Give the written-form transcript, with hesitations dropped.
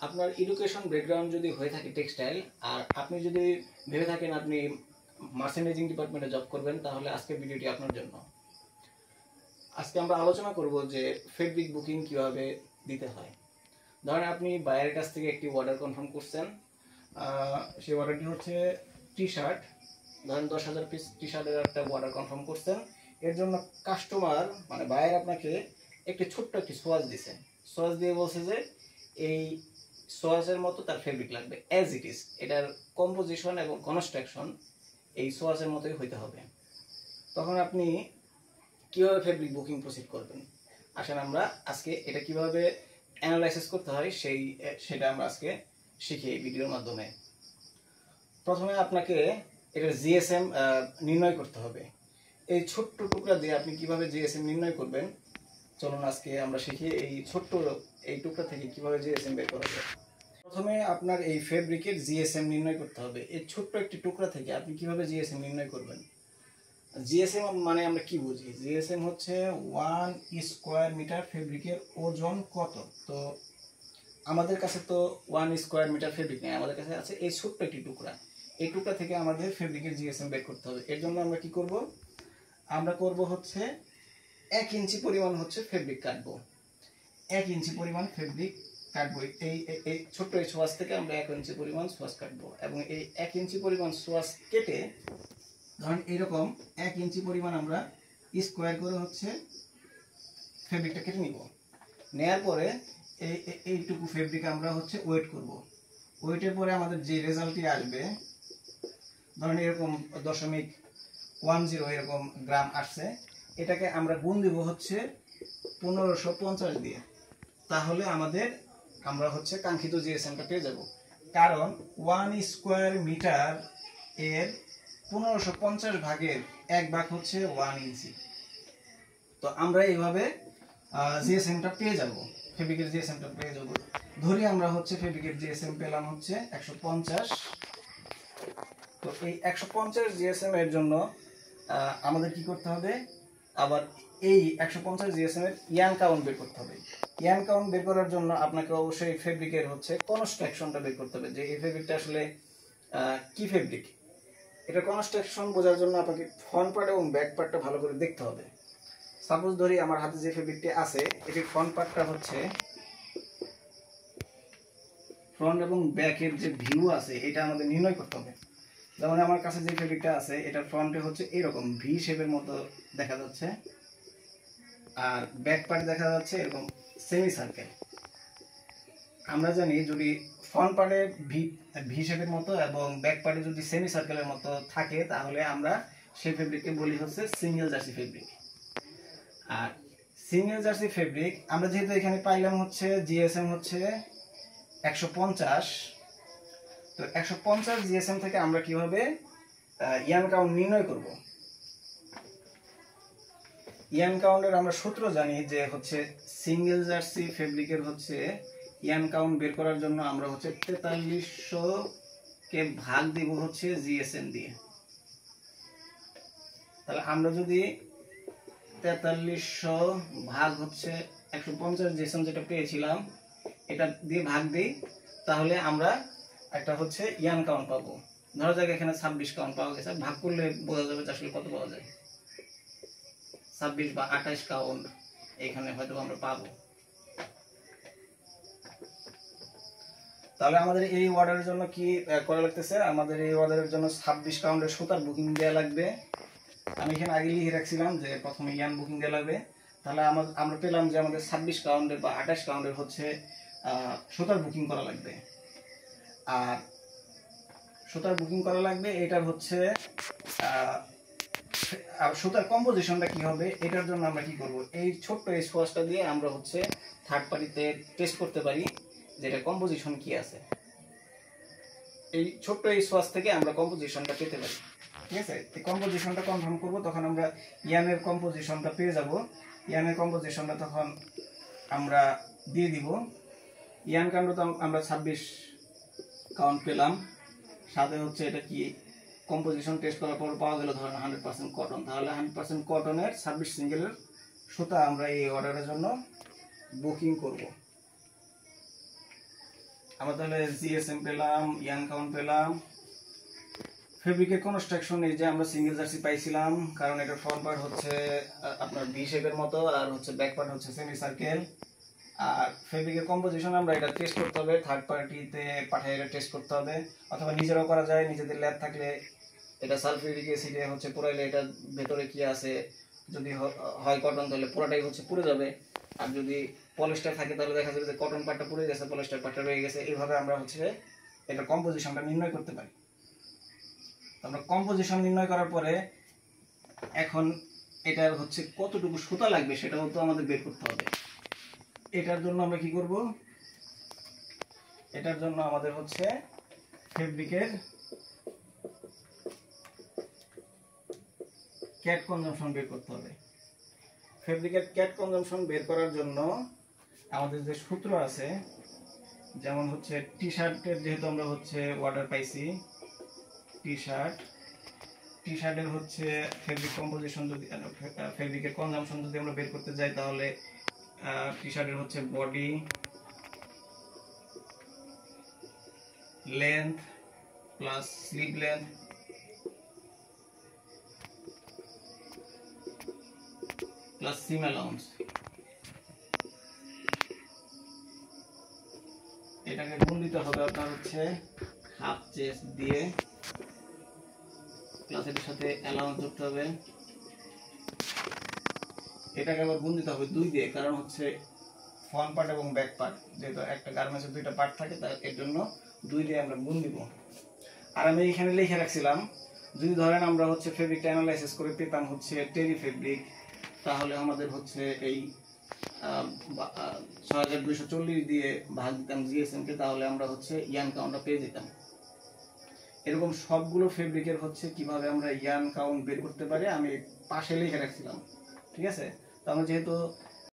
আপনার education background যদি হয়ে থাকে টেক্সটাইল, আর আপনি যদি ভেবে থাকেন আপনি মার্চেন্ডাইজিং ডিপার্টমেন্টে জব করবেন, তাহলে আজকের ভিডিওটি আপনার জন্য। আজকে আমরা আলোচনা করব যে ফেব্রিক বুকিং কিভাবে দিতে হয়। ধরেন আপনি বাইরের কাছ থেকে একটি অর্ডার কনফার্ম করছেন, সেই অর্ডারটি হচ্ছে টি শার্ট। ধরেন 10,000 পিস টি শার্টের একটা অর্ডার কনফার্ম করছেন। এর জন্য কাস্টমার মানে বায়ার আপনাকে একটি ছোট্ট একটি সোয়াচ দিছে। সোয়াচ দিয়ে বলছে যে এই সোয়াচের মতো তার ফেব্রিক লাগবে অ্যাজ ইট ইজ, এটার কম্পোজিশন এবং কনস্ট্রাকশন এই সোয়াচের মতোই হইতে হবে। তখন আপনি কিভাবে ফেব্রিক বুকিং প্রসিড করবেন, আসেন আমরা আজকে এটা কিভাবে অ্যানালাইসিস করতে হয় সেটা আমরা আজকে শিখি এই ভিডিওর মাধ্যমে। প্রথমে আপনাকে এটার জিএসএম নির্ণয় করতে হবে। এই ছোট্ট টুকরা দিয়ে আপনি কিভাবে জিএসএম নির্ণয় করবেন, চলুন আজকে আমরা শিখি এই ছোট্ট এই টুকরা থেকে কিভাবে জিএসএম বের করা যায়। প্রথমে আপনার এই ফেব্রিকের জিএসএম নির্ণয় করতে হবে। এই ছোট্ট একটি টুকরা থেকে আপনি কিভাবে জিএসএম নির্ণয় করবেন। জিএসএম মানে আমরা কি বুঝি? জিএসএম হচ্ছে 1 স্কোয়ার মিটার ফেব্রিকের ওজন কত। তো আমাদের কাছে তো 1 স্কোয়ার মিটার ফেব্রিক নেই, আমাদের কাছে আছে এই ছোট্ট একটি টুকরা। এই টুকরা থেকে আমাদের ফেব্রিকের জিএসএম বের করতে হবে। এর জন্য আমরা কি করব? আমরা করব হচ্ছে 1 ইঞ্চি পরিমাণ হচ্ছে ফেব্রিক কাটবো। 1 ইঞ্চি পরিমাণ ফেব্রিক কাটবো। এই ছোট্ট এই সোয়াচ থেকে আমরা 1 ইঞ্চি পরিমাণ সোয়াচ কাটবো, এবং এই 1 ইঞ্চি পরিমাণ সোয়াচ কেটে ধরেন এরকম 1 ইঞ্চি পরিমাণ আমরা স্কোয়ার করে হচ্ছে ফেব্রিকটা কেটে নিব। নেয়ার পরে এইটুকু ফেব্রিক আমরা হচ্ছে ওয়েট করব। ওয়েটের পরে আমাদের যে রেজাল্টটি আসবে, ধরেন এরকম 0.10 এরকম গ্রাম আসছে, এটাকে আমরা গুণ দিব হচ্ছে 1550 দিয়ে। তাহলে আমরা হচ্ছে কাঙ্ক্ষিত জিএসএমটা পেয়ে যাব। কারণ 1 স্কোয়ার মিটার এর 1550 ভাগের 1 ভাগ হচ্ছে 1 ইঞ্চি। তো আমরা এইভাবে জিএসএমটা পেয়ে যাব, ফেব্রিকের জিএসএমটা পেয়ে যাব। ধরি আমরা হচ্ছে ফেব্রিকের জিএসএম পেলাম হচ্ছে 150। তো এই 150 জিএসএম এর জন্য আমাদের কি করতে হবে? আবার এই 150 জিএসএম এর ইয়ান কাউন্ট বের করতে হবে। ইয়ান কাউন্ট বের করার জন্য আপনাকে অবশ্যই ফেব্রিকের হচ্ছে কনস্ট্রাকশনটা বের করতে হবে, যে এই ফেব্রিকটা আসলে কি ফেব্রিক। এটা কনস্ট্রাকশন বোঝার জন্য আপনাকে ফ্রন্ট পার্ট এবং ব্যাক পার্টটা ভালো করে দেখতে হবে। সাপোজ ধরি আমার হাতে যে ফেব্রিকটি আছে, এটির ফ্রন্ট পার্টটা হচ্ছে, ফ্রন্ট এবং ব্যাকের যে ভিউ আছে এটা আমাদের নির্ণয় করতে হবে। যেমন আমার কাছে যে ফেব্রিকটা আছে, এটা ফ্রন্টে হচ্ছে এরকম ভি শেপের মতো দেখা যাচ্ছে, আর ব্যাক পার্ট দেখা যাচ্ছে এরকম সেমি সার্কেল। আমরা জানি যদি ফ্রন্ট পার্টে ভি শেপের মতো এবং ব্যাক পার্টে যদি সেমি সার্কেলের মতো থাকে, তাহলে আমরা সেই ফেব্রিককে বলি হচ্ছে সিঙ্গেল জার্সি ফেব্রিক। আর সিঙ্গেল জার্সি ফেব্রিক আমরা যেহেতু এখানে পাইলাম হচ্ছে জিএসএম হচ্ছে 150, তো 150 জিএসএম থেকে আমরা কিভাবে ইয়ান কাউন্ট নির্ণয় করব। ইয়ান কাউন্টের আমরা সূত্র জানি যে হচ্ছে সিঙ্গেল জার্সি ফেব্রিকের হচ্ছে ইয়ান কাউন্ট বের করার জন্য আমরা হচ্ছে 4300 কে ভাগ দিব হচ্ছে জিএসএম দিয়ে। তাহলে আমরা যদি 4300 ভাগ হচ্ছে 150 জিএসএম যেটা পেয়েছিলাম এটা দিয়ে ভাগ দিই, তাহলে আমরা একটা হচ্ছে ইয়ান কাউন্ট পাবো। ধরা যাক এখানে 26 কাউন্ট পাওয়া গেছে, ভাগ করলে বোঝা যাবে আসলে কত পাওয়া যায়। 26 বা 28 কাউন্ট এখানে হয়তো আমরা পাবো। তাহলে আমাদের এই অর্ডারের জন্য কি করা লাগতেছে? আমাদের এই অর্ডারের জন্য 26 কাউন্টের সুতার বুকিং দেওয়া লাগবে। আমি এখানে আগে লিখে রাখছিলাম যে প্রথমে ইয়ান বুকিং দেওয়া লাগবে। তাহলে আমরা পেলাম যে আমাদের 26 কাউন্টের বা 28 কাউন্টের হচ্ছে সুতার বুকিং করা লাগবে। আর সুতার বুকিং করা লাগবে, এটার হচ্ছে সুতার কম্পোজিশনটা কি হবে, এটার জন্য আমরা কি করব? এই ছোট্ট এই সোয়াচটা দিয়ে আমরা হচ্ছে থার্ড পার্টিতে টেস্ট করতে পারি যে এটা কম্পোজিশন কি আছে। এই ছোট্ট এই সোয়াচ থেকে আমরা কম্পোজিশনটা পেতে পারি। ঠিক আছে, এই কম্পোজিশনটা কনফার্ম করব, তখন আমরা ইয়ানের কম্পোজিশনটা পেয়ে যাব। ইয়ানের কম্পোজিশনটা তখন আমরা দিয়ে দিব। ইয়ান কাউন্ট তো আমরা 26 কাউন্ট পেলাম, সাথে হচ্ছে এটা কি কম্পোজিশন টেস্ট করার পর পাওয়া গেল ধরেন 100% কটন। তাহলে 100% কটনের 26 সিঙ্গেলের সুতা আমরা এই অর্ডারের জন্য বুকিং করব। আমরা তাহলে জিএসএম পেলাম, ইয়ান কাউন্ট পেলাম। ফেব্রিকের কনস্ট্রাকশন এই যে আমরা সিঙ্গেল জার্সি পাইছিলাম, কারণ এটা ফ্রন্ট পার্ট হচ্ছে আপনার ভি শেপের মতো আর হচ্ছে ব্যাক পার্ট হচ্ছে সেমি সার্কেল। আর ফেব্রিকের কম্পোজিশন আমরা এটা টেস্ট করতে হবে, থার্ড পার্টিতে পাঠিয়ে এটা টেস্ট করতে হবে, অথবা নিজেরাও করা যায়। নিজেদের ল্যাব থাকলে এটা সালফিউরিক অ্যাসিডে হচ্ছে পুরাইলে এটা ভেতরে কি আছে, যদি হয় কটন তাহলে পুরোটাই হচ্ছে পুড়ে যাবে, আর যদি পলিস্টার থাকে তাহলে দেখা যাবে যে কটন পার্টটা পুড়ে গেছে, পলিস্টার পার্টটা রয়ে গেছে। এইভাবে আমরা হচ্ছে এটা কম্পোজিশনটা নির্ণয় করতে পারি। আমরা কম্পোজিশন নির্ণয় করার পরে এখন এটার হচ্ছে কতটুকু সুতা লাগবে সেটাও তো আমাদের বের করতে হবে। এটার জন্য আমরা কি করব, এটার জন্য আমাদের হচ্ছে ফেব্রিকের ক্যাট কনজাম্পশন বের করতে হবে। ফেব্রিকের ক্যাট কনজাম্পশন বের করার জন্য আমাদের যে সূত্র আছে, যেমন হচ্ছে টি শার্টের যেহেতু আমরা হচ্ছে অর্ডার পাইছি, টি শার্টের হচ্ছে ফেব্রিক কম্পোজিশন যদি ফেব্রিকের কনজাম্পশন যদি আমরা বের করতে যাই তাহলে টি শার্টের হচ্ছে body length plus sleeve length plus seam allowance, এটাকে গুণ দিতে হবে আপনার হচ্ছে হাফ চেস্ট দিয়ে, প্লাস এটার সাথে অ্যালাউন্স করতে হবে। এটাকে আবার গুণ দিতে হবে 2 দিয়ে, কারণ হচ্ছে ফ্রন্ট পার্ট এবং ব্যাক পার্ট, যেহেতু একটা গার্মেন্টসের 2টা পার্ট থাকে তাই এর জন্য 2 দিয়ে আমরা গুণ দিব। আর আমি এখানে লিখে রাখছিলাম, যদি ধরেন আমরা হচ্ছে ফেব্রিকটা অ্যানালাইসিস করে পেতাম হচ্ছে টেরি ফেব্রিক, তাহলে আমাদের হচ্ছে এই 6240 দিয়ে ভাগ দিতাম জিএসএম কে, তাহলে আমরা হচ্ছে ইয়ান কাউন্টটা পেয়ে যেতাম। এরকম সবগুলো ফেব্রিকের হচ্ছে কিভাবে আমরা ইয়ান কাউন্ট বের করতে পারি আমি পাশে লিখে রাখছিলাম, ঠিক আছে। তো আমরা যেহেতু